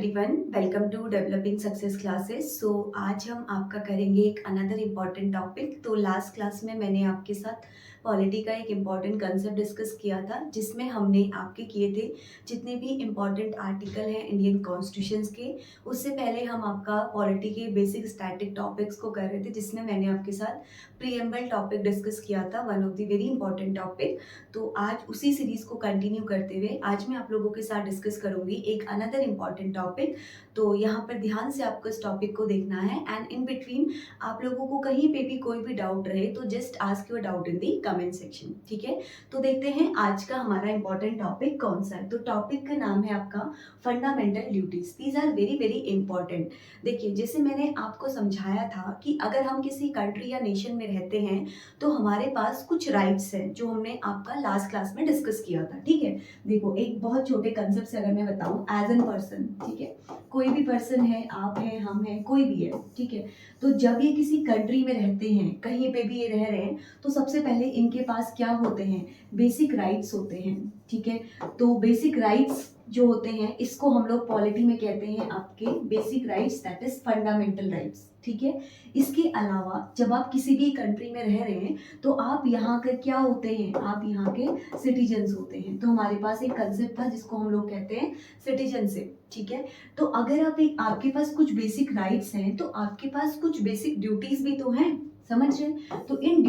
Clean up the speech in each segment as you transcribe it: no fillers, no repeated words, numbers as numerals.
Everyone, welcome to developing success classes. आज हम आपका करेंगे एक अनदर इम्पॉर्टेंट टॉपिक। तो लास्ट क्लास में मैंने आपके साथ पॉलिटी का एक इम्पॉर्टेंट कंसेप्ट डिस्कस किया था, जिसमें हमने आपके किए थे जितने भी इम्पॉर्टेंट आर्टिकल हैं इंडियन कॉन्स्टिट्यूशंस के। उससे पहले हम आपका पॉलिटी के बेसिक स्टैटिक टॉपिक्स को कर रहे थे, जिसमें मैंने आपके साथ प्रीएम्बल टॉपिक डिस्कस किया था, one of the very important topic. तो आज उसी सीरीज को कंटिन्यू करते हुए आज मैं आप लोगों के साथ डिस्कस करूंगी एक अनदर इम्पॉर्टेंट टॉपिक। तो यहाँ पर ध्यान से आपको इस टॉपिक को देखना है एंड इन बिटवीन आप लोगों को कहीं पे भी कोई भी डाउट रहे तो just ask your doubt in the comment section. ठीक है, तो देखते हैं आज का हमारा इंपॉर्टेंट टॉपिक कौन सा है। तो टॉपिक का नाम है आपका fundamental duties. These are very very important. देखिए, जैसे मैंने आपको समझाया था कि अगर हम किसी कंट्री या नेशन में रहते हैं तो हमारे पास कुछ राइट्स हैं, जो हमने आपका लास्ट क्लास में डिस्कस किया था। ठीक है, देखो एक बहुत छोटे कंसेप्ट से अगर मैं बताऊं, एज एन पर्सन, ठीक है, कोई भी पर्सन है, आप हैं, हम हैं, कोई भी है, ठीक है। तो जब ये किसी कंट्री में रहते हैं, कहीं पे भी ये रह रहे हैं, तो सबसे पहले इनके पास क्या होते हैं, बेसिक राइट्स होते हैं। ठीक है, तो बेसिक राइट्स जो होते हैं इसको हम लोग पॉलिटी में कहते हैं आपके basic rights, that is fundamental rights. ठीक है, इसके अलावा जब आप किसी भी कंट्री में रह रहे हैं तो आप यहाँ के क्या होते हैं, आप यहाँ के सिटीजन्स होते हैं। तो हमारे पास एक कंसेप्ट था जिसको हम लोग कहते हैं सिटीजनशिप। ठीक है, तो अगर आपके पास कुछ बेसिक राइट्स हैं तो आपके पास कुछ बेसिक ड्यूटीज भी तो हैं, समझ रहे। तो इन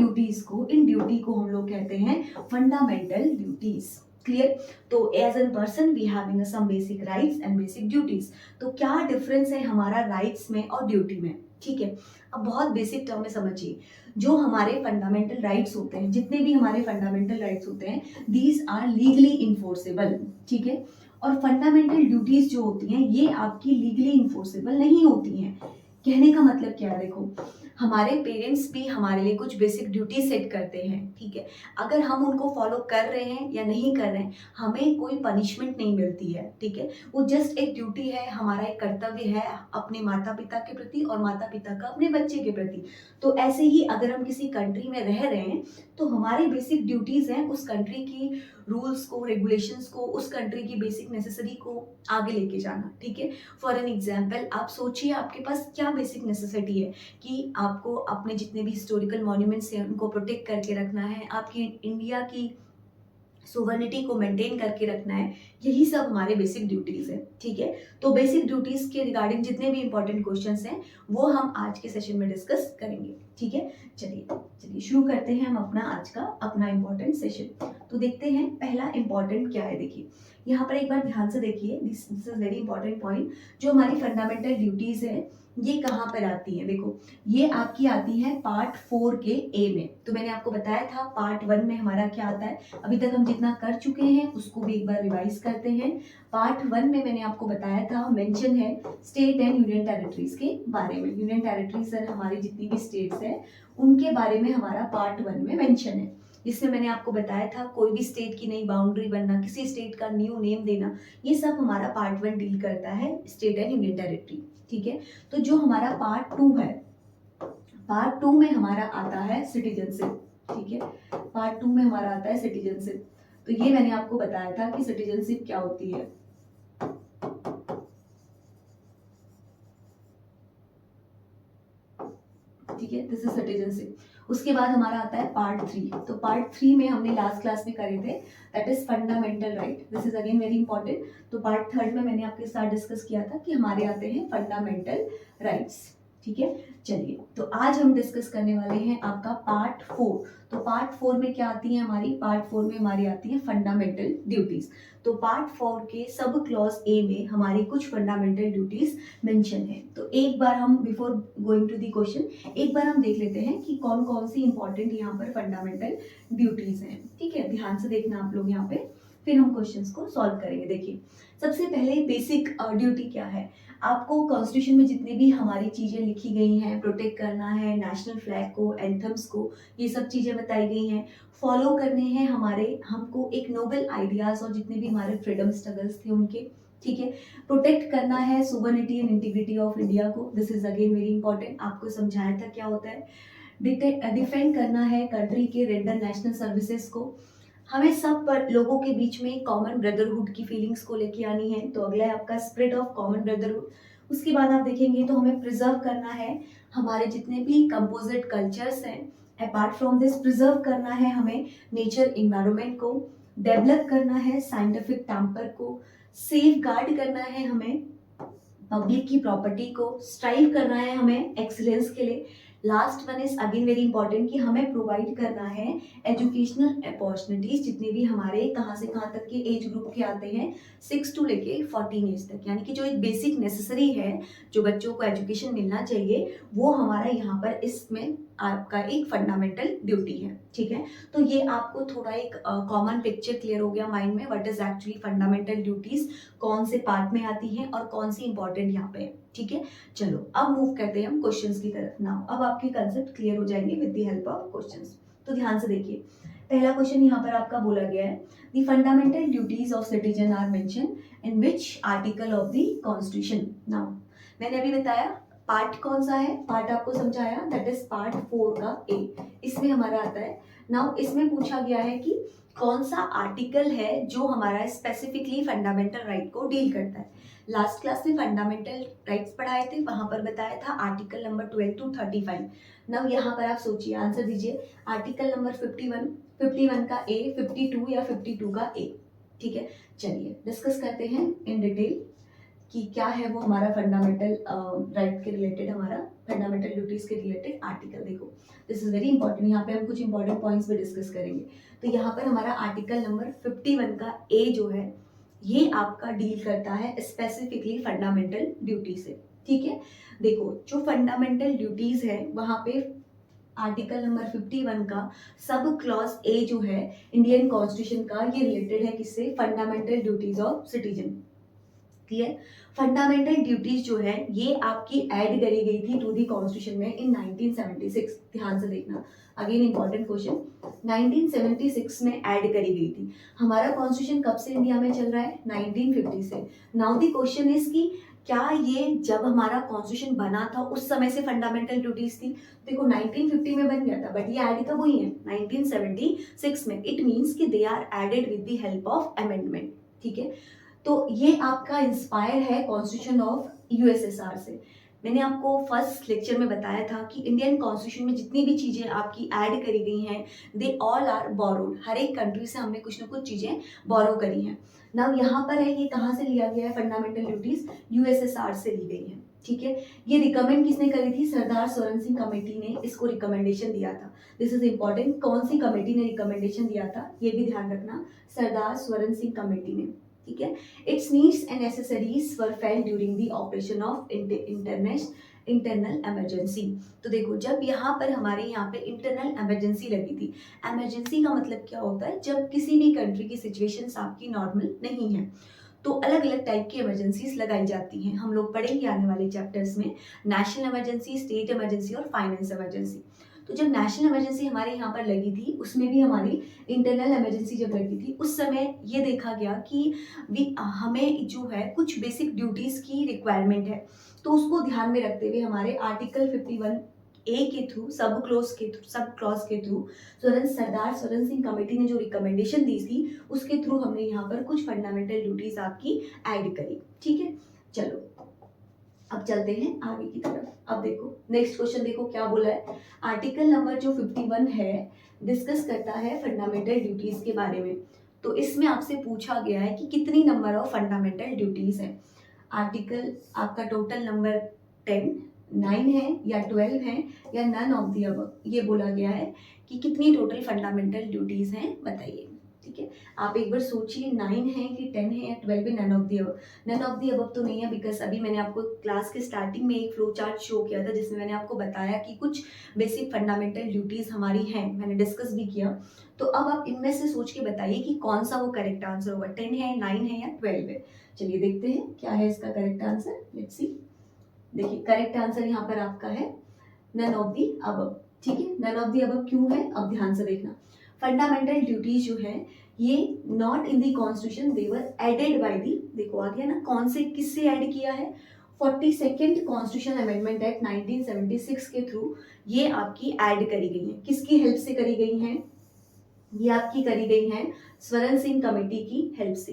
ड्यूटी को हम लोग कहते हैं फंडामेंटल ड्यूटीज। क्लियर। तो as an person we having some basic rights and basic duties. तो क्या डिफरेंस है हमारा राइट्स में और ड्यूटी में। ठीक है, अब बहुत बेसिक टर्म में समझिए, जो हमारे फंडामेंटल राइट्स होते हैं, जितने भी हमारे फंडामेंटल राइट्स होते हैं, दीज आर लीगली इन्फोर्सेबल। ठीक है, और फंडामेंटल ड्यूटीज जो होती हैं ये आपकी लीगली इन्फोर्सेबल नहीं होती हैं। कहने का मतलब क्या है, देखो हमारे पेरेंट्स भी हमारे लिए कुछ बेसिक ड्यूटी सेट करते हैं। ठीक है, अगर हम उनको फॉलो कर रहे हैं या नहीं कर रहे हैं, हमें कोई पनिशमेंट नहीं मिलती है। ठीक है, वो जस्ट एक ड्यूटी है, हमारा एक कर्तव्य है अपने माता पिता के प्रति और माता पिता का अपने बच्चे के प्रति। तो ऐसे ही अगर हम किसी कंट्री में रह रहे हैं तो हमारी बेसिक ड्यूटीज हैं उस कंट्री की रूल्स को, रेगुलेशंस को, उस कंट्री की बेसिक नेसेसरी को आगे लेके जाना। ठीक है, फॉर एन एग्जाम्पल आप सोचिए आपके पास क्या बेसिक नेसेसिटी है कि आपको अपने जितने भी हिस्टोरिकल मॉन्यूमेंट्स हैं उनको प्रोटेक्ट करके रखना है, आपकी इंडिया की सोवर्निटी को मेंटेन करके रखना है। यही सब हमारे बेसिक ड्यूटीज है। ठीक है, तो बेसिक ड्यूटीज के रिगार्डिंग जितने भी इंपॉर्टेंट क्वेश्चंस हैं वो हम आज के सेशन में डिस्कस करेंगे। ठीक है, चलिए शुरू करते हैं हम अपना आज का अपना इंपॉर्टेंट सेशन। तो देखते हैं पहला इंपॉर्टेंट क्या है। देखिए यहाँ पर एक बार ध्यान से देखिए, this is very important point. जो हमारी फंडामेंटल ड्यूटीज है ये कहाँ पर आती है, देखो ये आपकी आती है पार्ट 4 के ए में। तो मैंने आपको बताया था पार्ट 1 में हमारा क्या आता है, अभी तक हम जितना कर चुके हैं उसको भी एक बार रिवाइज करते हैं। पार्ट 1 में मैंने आपको बताया था, मेंशन है स्टेट एंड यूनियन टेरिटरीज के बारे में। यूनियन टेरिटरीज एंड हमारी जितनी भी स्टेट्स हैं उनके बारे में हमारा पार्ट 1 में मेंशन है। जिसमें मैंने आपको बताया था कोई भी स्टेट की नई बाउंड्री बनना, किसी स्टेट का न्यू नेम देना, ये सब हमारा पार्ट 1 डील करता है, स्टेट एंड यूनियन टेरिटरी। ठीक है, तो जो हमारा पार्ट 2 है, पार्ट 2 में हमारा आता है सिटीजनशिप। ठीक है, पार्ट 2 में हमारा आता है सिटीजनशिप। तो ये मैंने आपको बताया था कि सिटीजनशिप क्या होती है। ठीक है, दिस इज सिटीजनशिप। उसके बाद हमारा आता है पार्ट 3। तो पार्ट 3 में हमने लास्ट क्लास में करे थे, that is fundamental right. This is again very important. तो पार्ट 3 में मैंने आपके साथ डिस्कस किया था कि हमारे आते हैं फंडामेंटल राइट्स। ठीक है, चलिए तो आज हम डिस्कस करने वाले हैं आपका पार्ट 4। तो पार्ट 4 में क्या आती है हमारी, पार्ट 4 में हमारी आती है फंडामेंटल ड्यूटीज। तो पार्ट 4 के सब क्लॉज ए में हमारी कुछ फंडामेंटल ड्यूटीज मेंशन है। तो एक बार हम before going to the question एक बार हम देख लेते हैं कि कौन कौन सी इंपॉर्टेंट यहाँ पर फंडामेंटल ड्यूटीज हैं। ठीक है, ध्यान से देखना आप लोग यहाँ पे, फिर हम क्वेश्चंस को सॉल्व करेंगे। देखिए सबसे पहले बेसिक ड्यूटी क्या है, आपको कॉन्स्टिट्यूशन में जितनी भी हमारी चीजें लिखी गई हैं, प्रोटेक्ट करना है नेशनल फ्लैग को, एंथम्स को, ये सब चीजें बताई गई हैं, फॉलो करने हैं हमारे, हमको एक नोबल आइडियाज और जितने भी हमारे फ्रीडम स्ट्रगल्स थे उनके। ठीक है, प्रोटेक्ट करना है sovereignty and integrity of India को। This is again very important, आपको समझाया था क्या होता है। डिफेंड करना है कंट्री के रेंडर नेशनल सर्विसेज को, हमें सब पर लोगों के बीच में कॉमन ब्रदरहुड की फीलिंग्स को लेके आनी है। तो अगला है आपका स्प्रिट ऑफ कॉमन ब्रदरहुड। उसके बाद आप देखेंगे तो हमें प्रिजर्व करना है हमारे जितने भी कंपोजिट कल्चर्स हैं। अपार्ट फ्रॉम दिस प्रिजर्व करना है हमें नेचर इन्वायरमेंट को, डेवलप करना है साइंटिफिक टेम्पर को, सेफ गार्ड करना है हमें पब्लिक की प्रॉपर्टी को, स्ट्राइव करना है हमें एक्सीलेंस के लिए। Last one is again very important कि हमें प्रोवाइड करना है एजुकेशनल अपॉर्चुनिटीज जितने भी हमारे कहाँ से कहाँ तक के एज ग्रुप के आते हैं 6 टू लेके 14 एज तक, यानी कि जो एक बेसिक नेसेसरी है जो बच्चों को एजुकेशन मिलना चाहिए वो हमारा यहाँ पर इसमें आपका एक फंडामेंटल ड्यूटी है। ठीक है, तो ये आपको थोड़ा एक कॉमन पिक्चर क्लियर हो गया माइंड में what is actually fundamental duties, कौन से पार्ट में आती हैं और कौन सी इंपॉर्टेंट यहाँ पे है। ठीक है, चलो अब मूव करते हैं हम क्वेश्चंस की तरफ। नाउ अब आपके कंसेप्ट क्लियर हो जाएंगे with the help of questions. तो ध्यान से देखिए, पहला क्वेश्चन यहाँ पर आपका बोला गया है the fundamental duties of citizen are mention in which article of the constitution. Now मैंने अभी बताया पार्ट कौन सा है, पार्ट आपको समझाया दैट इज पार्ट 4 का ए, इसमें हमारा आता है। नाउ इसमें पूछा गया है कि कौन सा आर्टिकल है जो हमारा स्पेसिफिकली फंडामेंटल राइट को डील करता है। लास्ट क्लास में फंडामेंटल राइट्स पढ़ाए थे, वहां पर बताया था आर्टिकल नंबर 12 टू 35। नाउ यहाँ पर आप सोचिए, आंसर दीजिए आर्टिकल नंबर 51 का ए, 52 या 52 का ए। ठीक है, चलिए डिस्कस करते हैं इन डिटेल कि क्या है वो हमारा फंडामेंटल राइट के रिलेटेड, हमारा फंडामेंटल ड्यूटीज के रिलेटेड आर्टिकल। देखो दिस इज वेरी इंपॉर्टेंट, यहाँ पे हम कुछ इंपॉर्टेंट पॉइंट्स भी डिस्कस करेंगे। तो यहाँ पर हमारा आर्टिकल नंबर 51 का ए जो है ये आपका डील करता है स्पेसिफिकली फंडामेंटल ड्यूटी से। ठीक है, देखो जो फंडामेंटल ड्यूटीज है वहां पे आर्टिकल नंबर 51 का सब क्लॉज ए जो है इंडियन कॉन्स्टिट्यूशन का, ये रिलेटेड है किससे, fundamental duties of citizen. Clear, fundamental duties जो है ये आपकी ऐड करी गई थी टू दी कॉन्स्टिट्यूशन में इन 1976। ध्यान से देखना, अगेन इंपॉर्टेंट क्वेश्चन, 1976 में ऐड करी गई थी। हमारा कॉन्स्टिट्यूशन कब से इंडिया में चल रहा है, 1950 से। नाउ दी क्वेश्चन इज कि क्या ये जब हमारा कॉन्स्टिट्यूशन बना था उस समय से फंडामेंटल ड्यूटीज थी। देखो 1950 में बन गया था बट ये ऐड कब हुई है, 1976 में। इट मीन्स कि they are added with the help of amendment. ठीक है, तो ये आपका इंस्पायर है कॉन्स्टिट्यूशन ऑफ यूएसएसआर से। मैंने आपको फर्स्ट लेक्चर में बताया था कि इंडियन कॉन्स्टिट्यूशन में जितनी भी चीज़ें आपकी ऐड करी गई हैं दे ऑल आर बोरोड। हर एक कंट्री से हमने कुछ ना कुछ चीज़ें बोरो करी हैं। नाउ यहाँ पर है ये कहाँ से लिया गया है, फंडामेंटल ड्यूटीज यूएसएसआर से ली गई हैं। ठीक है, ये रिकमेंड किसने करी थी, सरदार स्वरण सिंह कमेटी ने इसको रिकमेंडेशन दिया था। दिस इज इंपॉर्टेंट, कौन सी कमेटी ने रिकमेंडेशन दिया था ये भी ध्यान रखना, सरदार स्वरण सिंह कमेटी ने। ठीक है, it's needs and necessaries were felt during the operation of internal emergency. तो देखो जब यहाँ पर हमारे यहाँ पे इंटरनल इमरजेंसी लगी थी, इमरजेंसी का मतलब क्या होता है, जब किसी भी कंट्री की सिचुएशंस आपकी नॉर्मल नहीं है तो अलग अलग टाइप की इमरजेंसीज लगाई जाती हैं। हम लोग पढ़ेंगे आने वाले चैप्टर्स में नेशनल इमरजेंसी, स्टेट इमरजेंसी और फाइनेंस इमरजेंसी। तो जब नेशनल इमरजेंसी हमारे यहाँ पर लगी थी उसमें भी हमारी इंटरनल इमरजेंसी जब लगी थी उस समय ये देखा गया कि हमें जो है कुछ बेसिक ड्यूटीज की रिक्वायरमेंट है। तो उसको ध्यान में रखते हुए हमारे आर्टिकल 51 ए के थ्रू, सब क्लॉज के थ्रू सरदार स्वरण सिंह कमेटी ने जो रिकमेंडेशन दी थी उसके थ्रू हमने यहाँ पर कुछ फंडामेंटल ड्यूटीज आपकी ऐड करी। ठीक है, चलो अब चलते हैं आगे की तरफ। अब देखो नेक्स्ट क्वेश्चन, देखो क्या बोला है, आर्टिकल नंबर जो 51 है डिस्कस करता है फंडामेंटल ड्यूटीज के बारे में। तो इसमें आपसे पूछा गया है कि कितनी नंबर ऑफ फंडामेंटल ड्यूटीज है। आर्टिकल आपका टोटल नंबर 10, 9 है या 12 है या नन ऑफ दी अबव, ये बोला गया है कि कितनी टोटल फंडामेंटल ड्यूटीज हैं बताइए। ठीक है, आप एक बार सोचिए 9 है कि 10 है या 12 है, none of the above. None of the above तो नहीं है बिकॉज अभी मैंने आपको क्लास के स्टार्टिंग में एक फ्लो चार्ट शो किया था जिसमें मैंने आपको बताया कि कुछ बेसिक फंडामेंटल ड्यूटीज हमारी हैं, मैंने डिस्कस भी किया। तो अब आप इनमें से सोच के बताइए कि कौन सा वो करेक्ट आंसर होगा, 10 है, 9 है या 12 है। चलिए देखते हैं क्या है इसका करेक्ट आंसर, लेट्स सी। देखिए करेक्ट आंसर यहाँ पर आपका है नन ऑफ दी अबव। ठीक है, नन ऑफ दी अबव क्यों है, अब ध्यान से देखना। फंडामेंटल ड्यूटीज जो है ये not in the constitution, they were added by the, देखो आ गया ना, कौन से किससे ऐड किया है, 42nd कॉन्स्टिट्यूशन अमेंडमेंट एक्ट 1976 के थ्रू ये आपकी ऐड करी गई है। किसकी हेल्प से करी गई है, ये आपकी करी गई हैं स्वरण सिंह कमेटी की हेल्प से।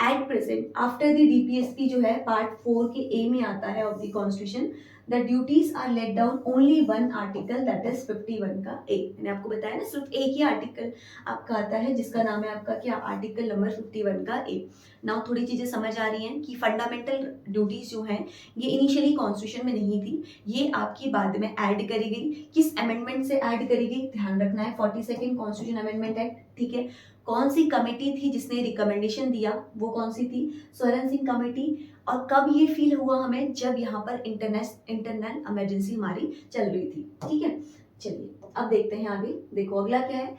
At present after the DPSP जो है पार्ट 4 के ए में आता है of the constitution, the duties are let down only one article that is 51 का ए। मैंने आपको बताया ना सिर्फ एक ही आर्टिकल आपका आता है जिसका नाम है आपका क्या, आर्टिकल नंबर 51 का ए। नाउ थोड़ी चीजें समझ आ रही हैं कि फंडामेंटल ड्यूटीज जो हैं ये इनिशियली कॉन्स्टिट्यूशन में नहीं थी, ये आपकी बाद में ऐड करी गई। किस अमेंडमेंट से ऐड करी गई, ध्यान रखना है, 42nd कॉन्स्टिट्यूशन अमेंडमेंट एक्ट, ठीक है। कौन सी कमेटी थी जिसने रिकमेंडेशन दिया, वो कौन सी थी, स्वरण सिंह कमेटी। और कब ये फील हुआ हमें, जब यहाँ पर इंटरनल इमरजेंसी हमारी चल रही थी, ठीक है। चलिए अब देखते हैं आगे, देखो अगला क्या है,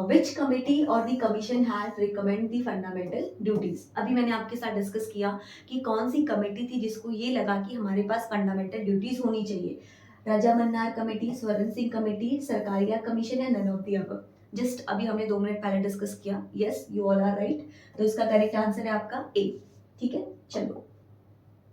विच कमेटी और the commission has recommend the fundamental duties. अभी मैंने आपके साथ डिस्कस किया कि कौन सी कमेटी थी जिसको ये लगा कि हमारे पास फंडामेंटल ड्यूटीज होनी चाहिए। Raja Mannar committee, Swaran Singh committee, Sarkaria commission या none of the above. Just अभी हमने 2 मिनट पहले डिस्कस किया, yes you all are right. तो इसका करेक्ट आंसर है आपका ए, ठीक है। चलो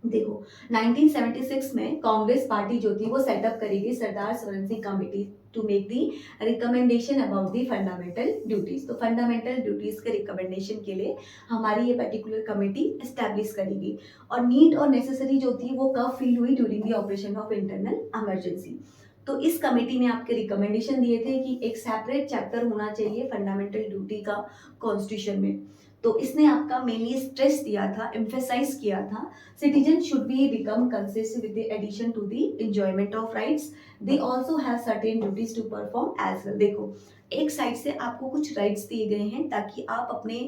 देखो 1976 में कांग्रेस पार्टी जो थी वो सेटअप करेगी Sardar Swaran Singh committee to make the recommendation about the fundamental duties. तो फंडामेंटल ड्यूटीज के रिकमेंडेशन के लिए हमारी ये पर्टिकुलर कमेटी एस्टैब्लिश करेगी। और नीड और नेसेसरी जो थी वो कब फील हुई, during the operation of internal emergency. तो इस कमेटी ने आपके रिकमेंडेशन दिए थे कि एक सेपरेट चैप्टर होना चाहिए फंडामेंटल ड्यूटी का कॉन्स्टिट्यूशन में। तो इसने आपका मेनली स्ट्रेस दिया था, एम्फेसाइज किया था, citizen should be become consist with the addition to the enjoyment of rights, they also have certain duties to perform as well. देखो एक साइड से आपको कुछ राइट्स दिए गए हैं ताकि आप अपने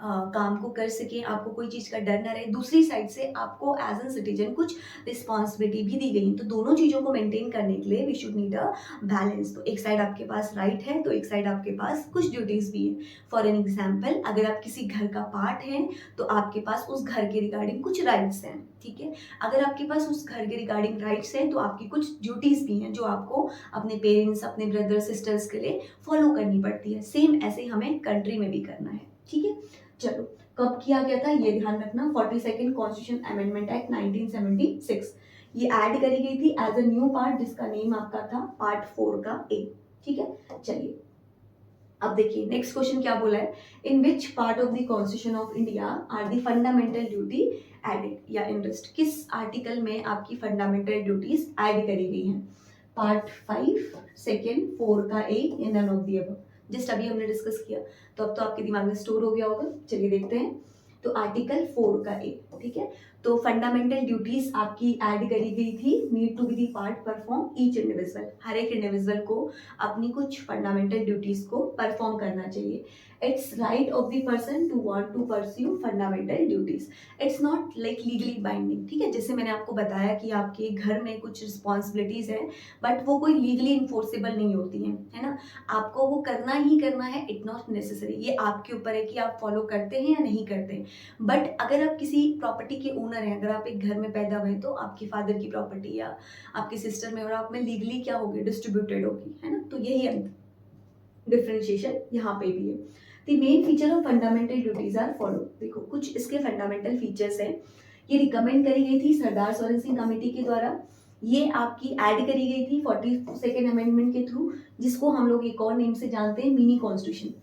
काम को कर सकें, आपको कोई चीज़ का डर ना रहे। दूसरी साइड से आपको एज एन सिटीजन कुछ रिस्पॉन्सिबिलिटी भी दी गई है। तो दोनों चीज़ों को मेंटेन करने के लिए we should need a balance. तो एक साइड आपके पास राइट है तो एक साइड आपके पास कुछ ड्यूटीज भी है। फॉर एन एग्जाम्पल, अगर आप किसी घर का पार्ट हैं तो आपके पास उस घर के रिगार्डिंग कुछ राइट्स हैं, ठीक है। अगर आपके पास उस घर के रिगार्डिंग राइट्स हैं तो आपकी कुछ ड्यूटीज भी हैं जो आपको अपने पेरेंट्स, अपने ब्रदर सिस्टर्स के लिए फॉलो करनी पड़ती है। सेम ऐसे हमें कंट्री में भी करना है, ठीक है। चलो कब किया गया था ये ध्यान रखना, 42nd कॉन्स्टिट्यूशन अमेंडमेंट एक्ट 1976 ये ऐड करी गई थी एज अ न्यू पार्ट जिसका नेम आपका था पार्ट 4 का ए, ठीक है। चलिए अब देखिए नेक्स्ट क्वेश्चन क्या बोला है, in which part of the constitution of India are the fundamental duty added या इनरेस्ट। किस आर्टिकल में आपकी फंडामेंटल ड्यूटीज ऐड करी गई हैं, पार्ट 5, सेकेंड, 4 का ए या none of the above. Just अभी हमने डिस्कस किया तो अब तो आपके दिमाग में स्टोर हो गया होगा। चलिए देखते हैं, तो आर्टिकल 4 का ए, ठीक है। तो फंडामेंटल ड्यूटीज आपकी ऐड करी गई थी, need to be the part perform each individual, हर एक इंडिविजुअल को अपनी कुछ फंडामेंटल ड्यूटीज को परफॉर्म करना चाहिए। It's right of the person to want to pursue fundamental duties, it's not like legally binding, ठीक है। जैसे मैंने आपको बताया कि आपके घर में कुछ रिस्पॉन्सिबिलिटीज हैं बट वो कोई लीगली इन्फोर्सेबल नहीं होती हैं, है ना। आपको वो करना ही करना है, इट नॉट नेसेसरी, ये आपके ऊपर है कि आप फॉलो करते हैं या नहीं करते हैं। बट अगर आप किसी प्रॉपर्टी के ओनर हैं, अगर आप एक घर में पैदा हुए तो आपके फादर की प्रॉपर्टी या आपके सिस्टर में और आप में लीगली क्या होगी, डिस्ट्रीब्यूटेड होगी, है ना। तो यही डिफरेंशिएशन यहाँ पे भी है। The main feature of fundamental duties are follow. देखो कुछ इसके फंडामेंटल फीचर्स हैं, ये रिकमेंड करी गई थी सरदार स्वरण सिंह कमेटी के द्वारा, ये आपकी ऐड करी गई थी 42nd अमेंडमेंट के थ्रू, जिसको हम लोग एक और नेम से जानते हैं मिनी कॉन्स्टिट्यूशन।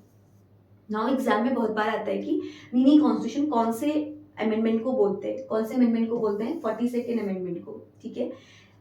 नाउ एग्जाम में बहुत बार आता है कि मिनी कॉन्स्टिट्यूशन कौन से अमेंडमेंट को बोलते हैं, कौन से अमेंडमेंट को बोलते हैं, 42nd अमेंडमेंट को, ठीक है।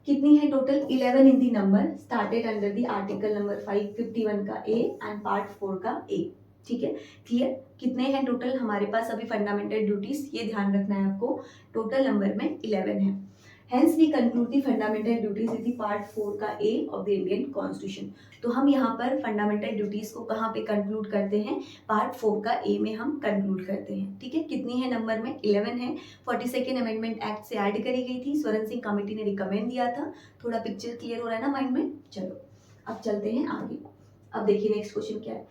कितनी है total, 11 in the number, started under the article number 551 का ए एंड पार्ट 4 का ए, ठीक है। क्लियर, कितने हैं टोटल हमारे पास अभी फंडामेंटल ड्यूटीज, ये ध्यान रखना है आपको, टोटल नंबर में 11 है। Hence we conclude the fundamental duties with the part 4 का A of the Indian Constitution। तो हम यहाँ पर फंडामेंटल ड्यूटीज को कहाँ पे कंक्लूड करते हैं, पार्ट 4 का A में हम कंक्लूड करते हैं, ठीक है। कितनी है नंबर में, 11 है, 42nd अमेंडमेंट एक्ट से ऐड करी गई थी, स्वरण सिंह कमेटी ने रिकमेंड दिया था। थोड़ा पिक्चर क्लियर हो रहा है ना माइंड में। चलो अब चलते हैं आगे। अब देखिए नेक्स्ट क्वेश्चन क्या है,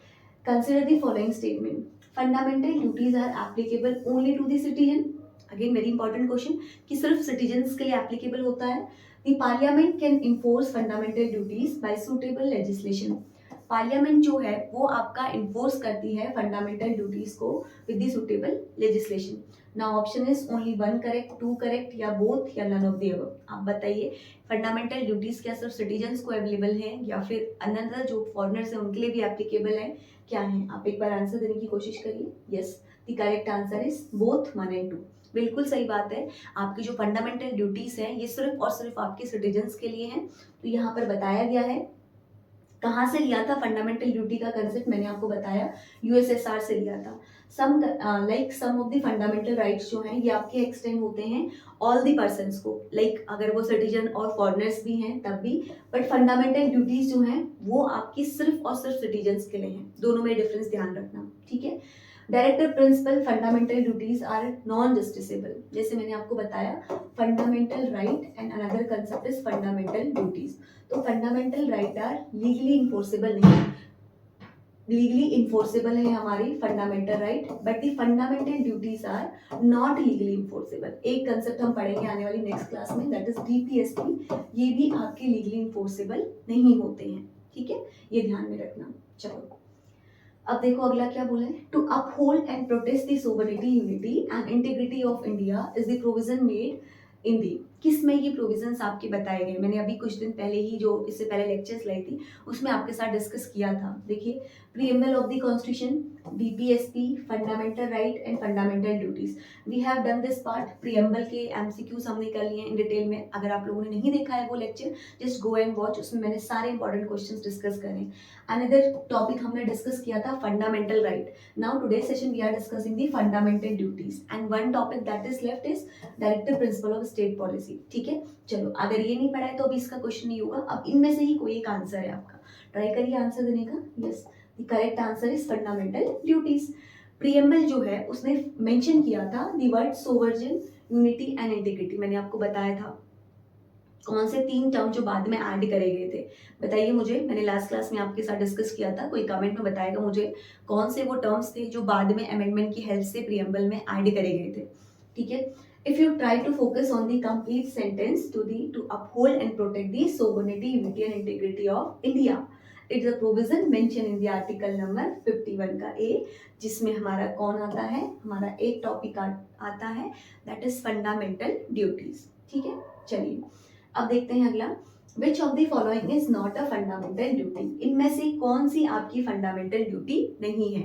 consider the following statement, fundamental duties are applicable only to the citizen. Again very important question, कि सिर्फ सिटीजन्स के लिए एप्लीकेबल होता है। The parliament can enforce fundamental duties by suitable legislation. Parliament जो है वो आपका इन्फोर्स करती है फंडामेंटल ड्यूटीज को with the suitable legislation. Now option is only one correct, two correct, या बोथ, या नन ऑफ द अबव। आप बताइए फंडामेंटल ड्यूटीज क्या सिर्फ सिटीजन्स को अवेलेबल है या फिर अनदर जो फॉरेनर्स हैं उनके लिए भी एप्लीकेबल है, क्या है? आप एक बार आंसर देने की कोशिश करिए। Yes, the correct answer is both 1 and 2। बिल्कुल सही बात है। आपकी जो फंडामेंटल ड्यूटीज हैं ये सिर्फ और सिर्फ आपके सिटीजन्स के लिए हैं। तो यहाँ पर बताया गया है कहाँ से लिया था फंडामेंटल ड्यूटी का कंसेप्ट, मैंने आपको बताया यूएसएसआर से लिया था। सम सम ऑफ द फंडामेंटल राइट्स जो हैं ये आपके एक्सटेंड होते हैं ऑल द पर्सन्स को, अगर वो सिटीजन और फॉरेनर्स भी हैं तब भी, बट फंडामेंटल ड्यूटीज जो हैं वो आपकी सिर्फ और सिर्फ सिटीजन्स के लिए हैं। दोनों में डिफरेंस ध्यान रखना, ठीक है। Directive principle fundamental duties are non justiciable, जैसे मैंने आपको बताया fundamental right and another concept is fundamental duties. तो fundamental right are legally enforceable नहीं, लीगली इन्फोर्सेबल है हमारी fundamental right, but the fundamental duties are not legally enforceable. एक concept हम पढ़ेंगे आने वाली नेक्स्ट क्लास में, दैट इज डीपीएसपी, ये भी आपके लीगली इन्फोर्सेबल नहीं होते हैं, ठीक है, ये ध्यान में रखना। चलो अब देखो अगला क्या बोला है, to uphold and protest the sovereignty, unity and integrity of India is the provision made in the. किस में ये प्रोविजंस आपके बताए गए? मैंने अभी कुछ दिन पहले ही जो इससे पहले लेक्चर्स लाई थी उसमें आपके साथ डिस्कस किया था। देखिए preamble of the constitution, DPSP, fundamental right and fundamental duties. We have done this part, preamble के एमसीक्यूज हमने कर लिए इन डिटेल में। अगर आप लोगों ने नहीं देखा है वो lecture, just go and watch, उसमें मैंने सारे इंपॉर्टेंट क्वेश्चंस डिस्कस करे। अनदर टॉपिक हमने डिस्कस किया था fundamental right. Now today session we are discussing the fundamental duties and one topic that is left is directive principle of state policy, ठीक है। चलो अगर ये नहीं पढ़ा है तो अभी इसका क्वेश्चन नहीं होगा, अब इनमें से ही कोई एक आंसर है आपका, ट्राई करिए आंसर देने का। Yes, the correct answer is fundamental duties. Preamble जो है उसने मेंशन किया था the word sovereign, unity and integrity. मैंने आपको बताया था कौन से 3 टर्म जो बाद में ऐड करे गए थे, बताइए मुझे। मैंने लास्ट क्लास में आपके साथ डिस्कस किया था, कोई कमेंट में बताएगा मुझे कौन से वो टर्म्स थे जो बाद में अमेंडमेंट की हेल्प से प्रीएम्बल में ऐड करे गए थे, ठीक है। If you try to focus on the complete sentence to uphold and protect the sovereignty, unity and integrity of India, it's a provision mentioned in the article number 51 का A, जिसमें हमारा कौन आता है, हमारा एक टॉपिक आता है that is fundamental duties, ठीक है। चलिए अब देखते हैं अगला, Which of the following is not a fundamental duty? इनमें से कौन सी आपकी फंडामेंटल ड्यूटी नहीं है?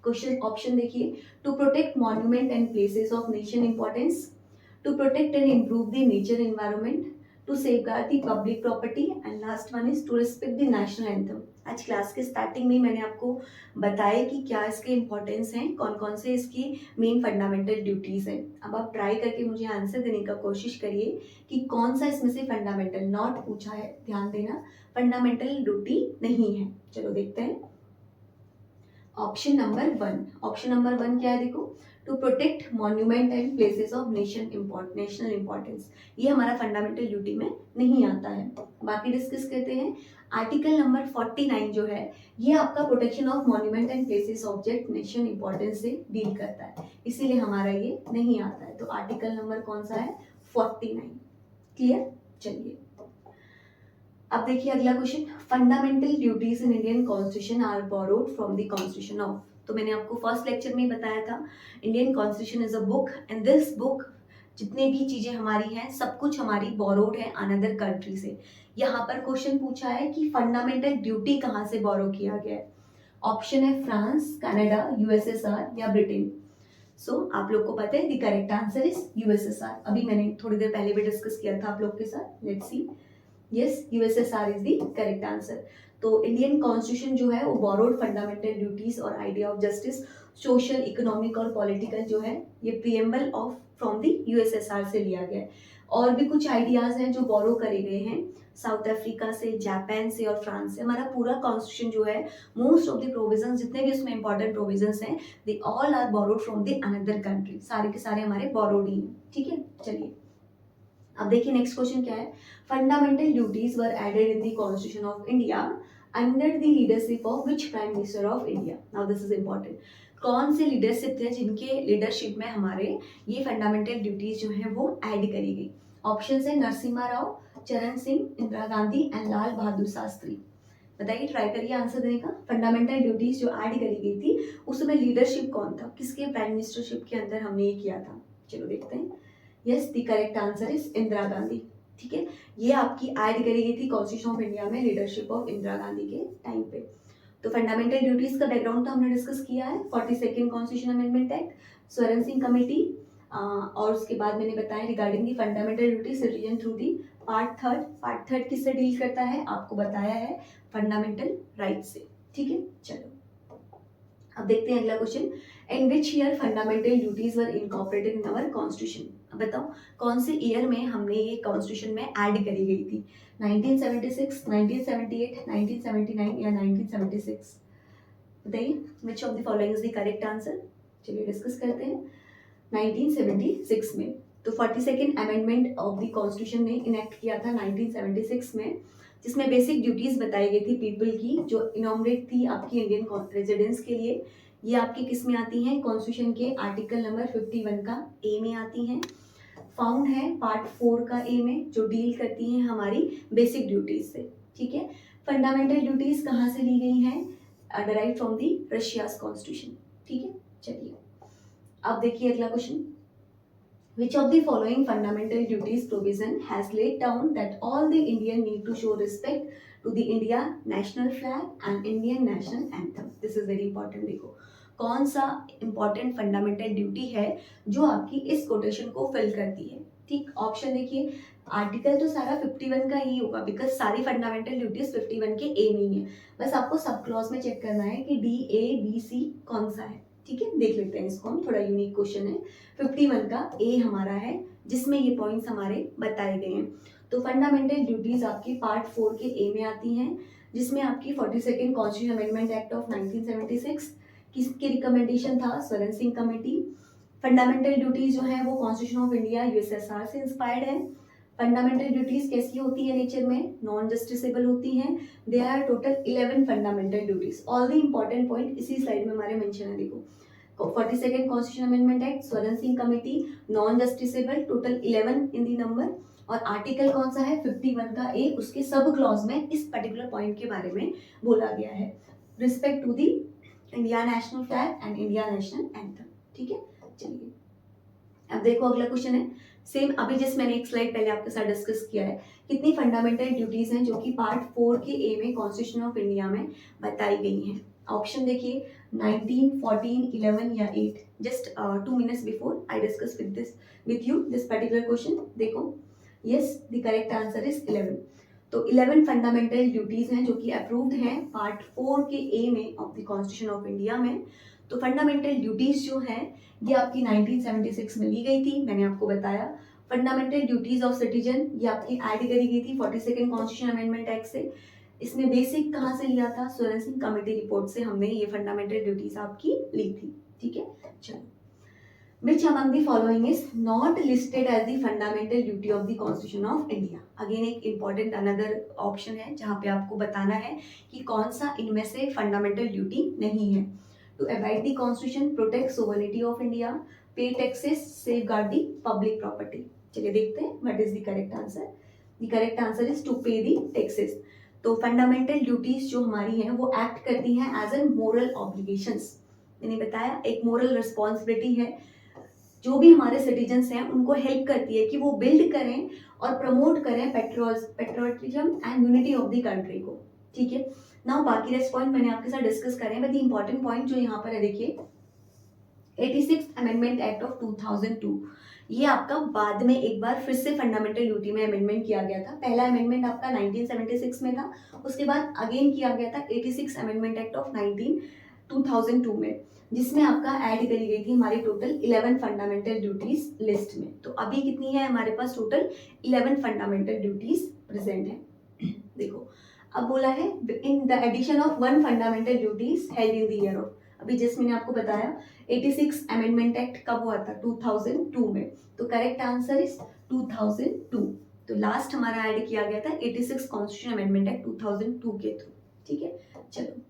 क्वेश्चन ऑप्शन देखिए, to protect monument and places of nation importance, to protect and improve the nature environment, to safeguard the public property, and last one is to respect the national anthem. आज class के starting में मैंने आपको बताया कि क्या इसके importance हैं, कौन कौन से इसकी मेन फंडामेंटल ड्यूटीज हैं। अब आप ट्राई करके मुझे आंसर देने का कोशिश करिए कि कौन सा इसमें से फंडामेंटल, नॉट पूछा है, ध्यान देना, फंडामेंटल ड्यूटी नहीं है। चलो देखते हैं ऑप्शन नंबर 1। ऑप्शन नंबर 1 क्या है, देखो, to protect monument and places of national importance, ये हमारा फंडामेंटल ड्यूटी में नहीं आता है। बाकी डिस्कस करते हैं। आर्टिकल नंबर 49 जो है ये आपका protection of monument and places object national importance से डील करता है, इसीलिए हमारा ये नहीं आता है। तो आर्टिकल नंबर कौन सा है, 49, क्लियर। चलिए अब देखिए अगला question, fundamental duties in Indian constitution are borrowed from the constitution of. तो मैंने आपको फर्स्ट लेक्चर में ही बताया था Indian constitution is a book and this book जितने भी चीजें हमारी हैं सब कुछ हमारी बोरोड है अनदर कंट्री से। यहाँ पर क्वेश्चन पूछा है कि फंडामेंटल ड्यूटी कहाँ से बोरो किया गया है। ऑप्शन है फ्रांस, कनाडा, यूएसएसआर या ब्रिटेन। सो आप लोग को पता है the correct answer is USSR. अभी मैंने थोड़ी देर पहले भी डिस्कस किया था आप लोग के साथ, let's see. Yes, USSR is the correct answer. तो इंडियन कॉन्स्टिट्यूशन जो है वो बोरोड फंडामेंटल ड्यूटीज और idea of justice, social, economic और पॉलिटिकल जो है ये preamble of from the USSR से लिया गया है। और भी कुछ आइडियाज हैं जो बोरो करे गए हैं साउथ अफ्रीका से, जापान से और फ्रांस से। हमारा पूरा कॉन्स्टिट्यूशन जो है मोस्ट ऑफ द प्रोविजंस जितने भी उसमें इंपॉर्टेंट प्रोविजंस हैं they all are borrowed from the another country, सारे के सारे हमारे बोरोड ही हैं, ठीक है। चलिए अब देखिए नेक्स्ट क्वेश्चन क्या है, fundamental duties were added in the constitution of India under the leadership of which prime minister of India. Now this is important, कौन से लीडरशिप थे जिनके लीडरशिप में हमारे ये फंडामेंटल ड्यूटीज जो है वो ऐड करी गई। ऑप्शन है नरसिम्हा राव, चरण सिंह, इंदिरा गांधी एंड लाल बहादुर शास्त्री। बताइए, ट्राई करिए आंसर देने का। फंडामेंटल ड्यूटीज जो ऐड करी गई थी उसमें लीडरशिप कौन था, किसके प्राइम मिनिस्टरशिप के अंदर हमने ये किया था, चलो देखते हैं। Yes, the correct answer is Indira Gandhi. ठीक है, ये आपकी ऐड करी गई थी कॉन्स्टिट्यूशन ऑफ इंडिया में लिडरशिप ऑफ इंदिरा गांधी के टाइम पे। तो फंडामेंटल ड्यूटीज का बैकग्राउंड तो हमने डिस्कस किया है, 42nd constitution amendment act, Swaran Singh committee, और उसके बाद मैंने बताया regarding the fundamental duty citizen through the part third किससे डील करता है, आपको बताया है फंडामेंटल राइट से। ठीक है, चलो अब देखते हैं अगला question. In which year fundamental duties were incorporated in our constitution. अब बताओ कौन से ईयर में हमने ये कॉन्स्टिट्यूशन में ऐड करी गई थी, 1976, 1978, 1979 या 1976? बताइए which of the following is the correct answer. चलिए डिस्कस करते हैं। 1976 में, तो 42nd amendment of the constitution ने इनेक्ट किया था 1976 में, जिसमें बेसिक ड्यूटीज बताई गई थी पीपल की, जो इनॉमरेट थी आपकी इंडियन रेजिडेंट्स के लिए। ये आपकी किस में आती हैं, कॉन्स्टिट्यूशन के आर्टिकल नंबर 51 का ए में आती हैं। फाउंड है पार्ट 4 का ए में, जो डील करती हैं हमारी बेसिक ड्यूटीज से। ठीक है, फंडामेंटल ड्यूटीज कहाँ से ली गई हैं, derive from the Russia's constitution. ठीक है, चलिए अब देखिए अगला question. Which of the following fundamental duties provision has laid down that all the Indian need to show respect to the India national flag and Indian national anthem? This is very important। देखो कौन सा important fundamental duty है जो आपकी इस quotation को fill करती है। ठीक, ऑप्शन देखिए, आर्टिकल तो सारा 51 का ही होगा, बिकॉज सारी फंडामेंटल ड्यूटीज 51 के ए में ही है। बस आपको सब क्लॉज में चेक करना है कि डी, ए, बी, सी कौन सा है। ठीक है, देख लेते हैं इसको हम, थोड़ा यूनिक क्वेश्चन है। 51 का ए हमारा है, जिसमें ये पॉइंट्स हमारे बताए गए हैं। तो फंडामेंटल ड्यूटीज आपकी पार्ट 4 के ए में आती हैं, जिसमें आपकी 42nd constitution amendment act of 1976 किसकी रिकमेंडेशन था, Swaran Singh committee. Fundamental duties जो है वो कॉन्स्टिट्यूशन ऑफ इंडिया यूएसएसआर से इंस्पायर्ड है। फंडामेंटल ड्यूटीज कैसी होती है नेचर में, नॉन जस्टिसेबल होती हैं। There are total 11 fundamental duties. All the important point इसी स्लाइड में हमारे मेंशन है। देखो 42nd constitution amendment act, Swaran Singh committee, non justiciable, total 11 in the number, और आर्टिकल कौन सा है, 51 का ए, उसके सब क्लॉज में इस पर्टिकुलर पॉइंट के बारे में बोला गया है, respect to the India national flag and India national anthem. ठीक है, चलिए अब देखो अगला क्वेश्चन है, सेम अभी जस्ट मैंने एक स्लाइड पहले आपके साथ डिस्कस किया है। कितनी फंडामेंटल ड्यूटीज हैं जो कि पार्ट 4 के ए में कॉन्स्टिट्यूशन ऑफ इंडिया में बताई गई हैं। ऑप्शन देखिए, 19, 14, 11 या 8। Just 2 minutes before I discuss with you this particular question. देखो yes, the correct answer is 11। तो 11 फंडामेंटल ड्यूटीज हैं जो कि अप्रूव्ड हैं पार्ट 4 के ए में of the constitution of India में। तो फंडामेंटल ड्यूटीज जो हैं ये आपकी 1976 में ली गई थी, मैंने आपको बताया। फंडामेंटल ड्यूटीज ऑफ सिटीजन ये आपकी ऐड करी गई थी 42nd कॉन्स्टिट्यूशन अमेंडमेंट एक्ट से। इसने बेसिक कहाँ से लिया था, स्वरण सिंह कमेटी रिपोर्ट से हमने ये फंडामेंटल ड्यूटीज आपकी ली थी। ठीक है, चलो Which among the following is not listed as the fundamental duty of the Constitution of India? Again एक important another ऑप्शन है जहाँ पे आपको बताना है कि कौन सा इनमें से फंडामेंटल ड्यूटी नहीं है। To abide the Constitution, protect sovereignty of India, pay taxes, safeguard the public property। चलिए देखते हैं what is the correct answer। The correct answer is to pay the taxes। तो फंडामेंटल ड्यूटीज जो हमारी हैं वो एक्ट करती हैं एज एन मोरल ऑब्लिगेशंस। मैंने बताया एक मोरल रिस्पॉन्सिबिलिटी है, जो भी हमारे सिटीजन्स हैं उनको हेल्प करती है कि वो बिल्ड करें और प्रमोट करें patriotism and unity of the country को। ठीक है, नाउ बाकी रेस्ट पॉइंट मैंने आपके साथ डिस्कस करें, बट द इंपॉर्टेंट पॉइंट जो यहाँ पर है देखिए, 86th अमेंडमेंट एक्ट ऑफ 2002, ये आपका बाद में एक बार फिर से फंडामेंटल ड्यूटी में अमेंडमेंट किया गया था। पहला अमेंडमेंट आपका 1976 में था, उसके बाद अगेन किया गया था 86 अमेंडमेंट एक्ट ऑफ 2002 में, जिसमें आपका ऐड करी गई थी हमारी टोटल 11 फंडामेंटल ड्यूटीज लिस्ट में। तो अभी कितनी है हमारे पास, टोटल 11 फंडामेंटल ड्यूटीज प्रेजेंट है। देखो अब बोला है in the addition of 1 fundamental duties held in the year of, अभी जस्ट मैंने आपको बताया 86 अमेंडमेंट एक्ट कब हुआ था, 2002 में। तो करेक्ट आंसर इज 2002। तो लास्ट हमारा ऐड किया गया था 86 कॉन्स्टिट्यूशन अमेंडमेंट एक्ट 2002 के थ्रू। ठीक है, चलो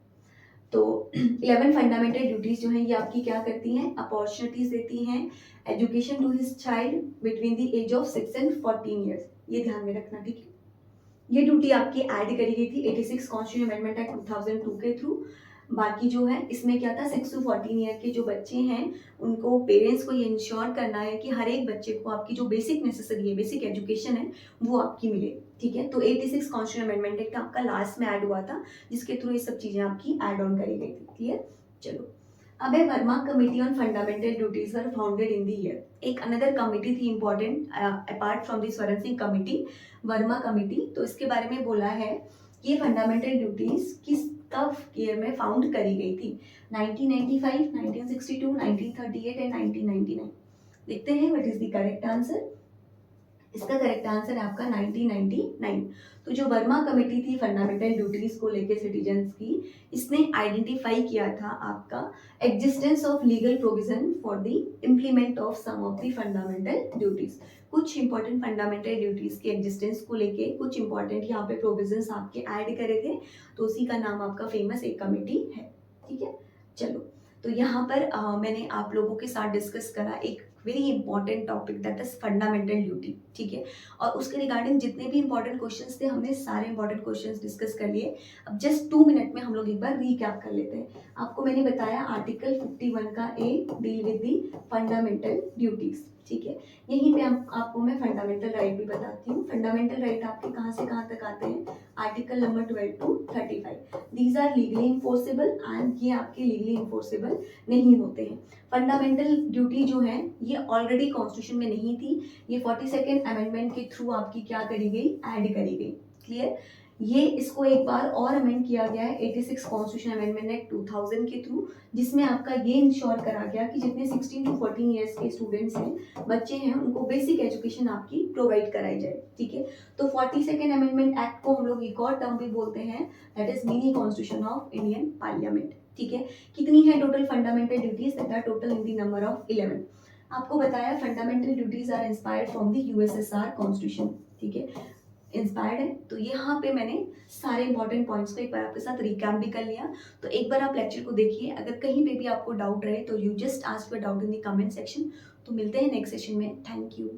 तो 11 फंडामेंटल ड्यूटीज जो हैं ये आपकी क्या करती हैं, अपॉर्चुनिटीज देती हैं education to his child between the age of 6 and 14 years. ये ध्यान में रखना, ठीक है, ये ड्यूटी आपकी ऐड करी गई थी 86 कॉन्स्टिट्यूशन अमेंडमेंट एक्ट 2002 के थ्रू। बाकी जो है इसमें क्या था, 6 टू 14 ईयर के जो बच्चे हैं उनको पेरेंट्स को ये इंश्योर करना है कि हर एक बच्चे को आपकी जो बेसिक नेसेसरी है, बेसिक एजुकेशन है, वो आपकी मिले। ठीक है, तो 86 कॉन्स्टिट्यूशन अमेंडमेंट एक्ट आपका लास्ट में ऐड हुआ था, जिसके थ्रू ये सब चीजें आपकी ऐड ऑन करी गई थी। क्लियर? चलो, अब है Verma committee on fundamental duties were founded in the year. एक अनदर कमिटी थी important apart from the Swaran Singh committee, Verma committee. तो इसके बारे में बोला है कि फंडामेंटल ड्यूटीज किस कब ईयर में फाउंड करी गई थी, 1995, 1962, 1938 एंड 1999। देखते हैं what is the correct answer. इसका करेक्ट आंसर है आपका 1999। तो जो वर्मा कमेटी थी फंडामेंटल ड्यूटीज को लेके सिटीजन्स की, इसने आइडेंटिफाई किया था आपका existence of legal provision for the implement of some of the fundamental duties. कुछ इंपॉर्टेंट फंडामेंटल ड्यूटीज के एग्जिस्टेंस को लेके कुछ इंपॉर्टेंट यहाँ पे प्रोविजंस आपके ऐड करे थे, तो उसी का नाम आपका फेमस एक कमेटी है। ठीक है, चलो, तो यहाँ पर मैंने आप लोगों के साथ डिस्कस करा एक very important topic that is fundamental duty. ठीक है, और उसके रिगार्डिंग जितने भी इंपॉर्टेंट क्वेश्चंस थे हमने सारे इंपॉर्टेंट क्वेश्चंस डिस्कस कर लिए। अब जस्ट 2 मिनट में हम लोग एक बार रीकैप कर लेते हैं। आपको मैंने बताया आर्टिकल 51 का A deal with the fundamental duties. ठीक है, यहीं पे आपको मैं फंडामेंटल राइट भी बताती हूँ। फंडामेंटल राइट आपके कहाँ से कहाँ तक आते हैं, article number 12 to 35। These are legally enforceable and ये आपके लीगली इन्फोर्सेबल नहीं होते हैं। फंडामेंटल ड्यूटी जो है ये ऑलरेडी कॉन्स्टिट्यूशन में नहीं थी, ये 42nd अमेंडमेंट के थ्रू आपकी क्या करी गई, ऐड करी गई। क्लियर? ये इसको एक बार और अमेंड किया गया है 86 कॉन्स्टिट्यूशन अमेंडमेंट एक्ट 2000 के थ्रू, जिसमें आपका ये इंश्योर करा गया कि जितने 16 टू 14 ईयर्स के स्टूडेंट्स हैं, बच्चे हैं, उनको बेसिक एजुकेशन आपकी प्रोवाइड कराई जाए। ठीक है, तो 42nd अमेंडमेंट एक्ट को हम लोग एक और टर्म भी बोलते हैं, that is mini constitution of Indian parliament. ठीक है, कितनी है total fundamental duties, that are total in the number of 11। आपको बताया fundamental duties are inspired from the USSR constitution. ठीक है, इंस्पायर्ड है। तो यहाँ पे मैंने सारे इंपॉर्टेंट पॉइंट्स को एक बार आपके साथ रिकैप भी कर लिया। तो एक बार आप लेक्चर को देखिए, अगर कहीं पे भी आपको डाउट रहे तो you just ask your doubt in the comment section. तो मिलते हैं नेक्स्ट सेशन में। Thank you.